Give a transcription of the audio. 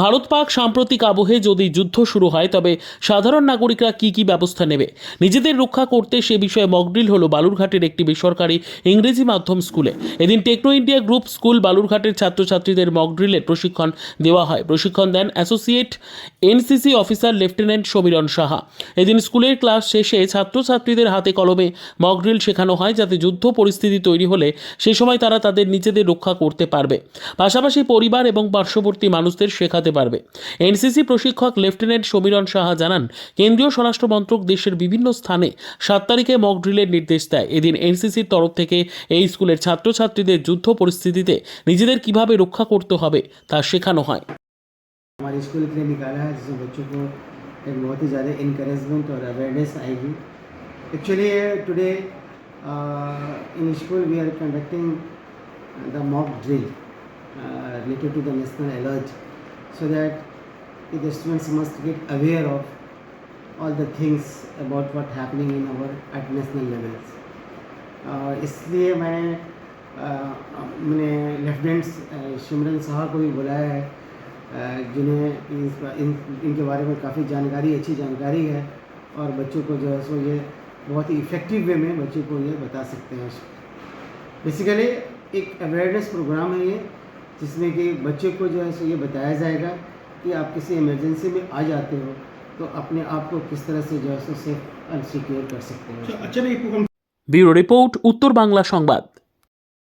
ভারত পাক সাম্প্রতিক আবহে যদি যুদ্ধ শুরু হয় তবে সাধারণ নাগরিকরা কি ব্যবস্থা নেবে নিজেদের রক্ষা করতে সে বিষয়ে মকড্রিল হলো বালুরঘাটের একটি বেসরকারি ইংরেজি মাধ্যম স্কুলে। এদিন টেকনো ইন্ডিয়া গ্রুপ স্কুল বালুরঘাটের ছাত্রছাত্রীদের মকড্রিলের প্রশিক্ষণ দেওয়া হয়। প্রশিক্ষণ দেন অ্যাসোসিয়েট এনসিসি অফিসার লেফটেন্যান্ট সমীরণ সাহা। এদিন স্কুলের ক্লাস শেষে ছাত্রছাত্রীদের হাতে কলমে মকড্রিল শেখানো হয় যাতে যুদ্ধ পরিস্থিতি তৈরি হলে সে সময় তারা তাদের নিজেদের রক্ষা করতে পারবে, পাশাপাশি পরিবার এবং পার্শ্ববর্তী মানুষদের শেখাতে পারবে। এনসিসি প্রশিক্ষক লেফটেন্যান্ট সমীরণ সাহা জানান, কেন্দ্রীয় স্বরাষ্ট্র মন্ত্রক দেশের বিভিন্ন স্থানে 7 তারিখে মক ড্রিলের নির্দেশ দেয়। এদিন এনসিসির তরফ থেকে এই স্কুলের ছাত্রছাত্রীদের যুদ্ধ পরিস্থিতিতে নিজেদের কিভাবে রক্ষা করতে হবে তা শেখানো হয়। हमारे स्कूल के लिए निकाला है जिसमें बच्चों को एक बहुत ही ज़्यादा इनकरेजमेंट और अवेयरनेस आएगी। Actually today in school we are conducting the mock drill related to the national alert, so that the students must get aware of all the things about what happening in our at national levels. इसलिए मैंने lieutenant सिमरन साहा को भी बुलाया है, जिन्हें इनके बारे में काफ़ी अच्छी जानकारी है और बच्चों को जो है सो ये बहुत ही इफ़ेक्टिव वे में बच्चों को ये बता सकते हैं। बेसिकली एक अवेयरनेस प्रोग्राम है ये, जिसमें कि बच्चों को जो है सो ये बताया जाएगा कि आप किसी इमरजेंसी में आ जाते हो तो अपने आप को किस तरह से जो है सो सेफ एंड सिक्योर कर सकते हो। ব্যুরো রিপোর্ট, উত্তর বাংলা সংবাদ।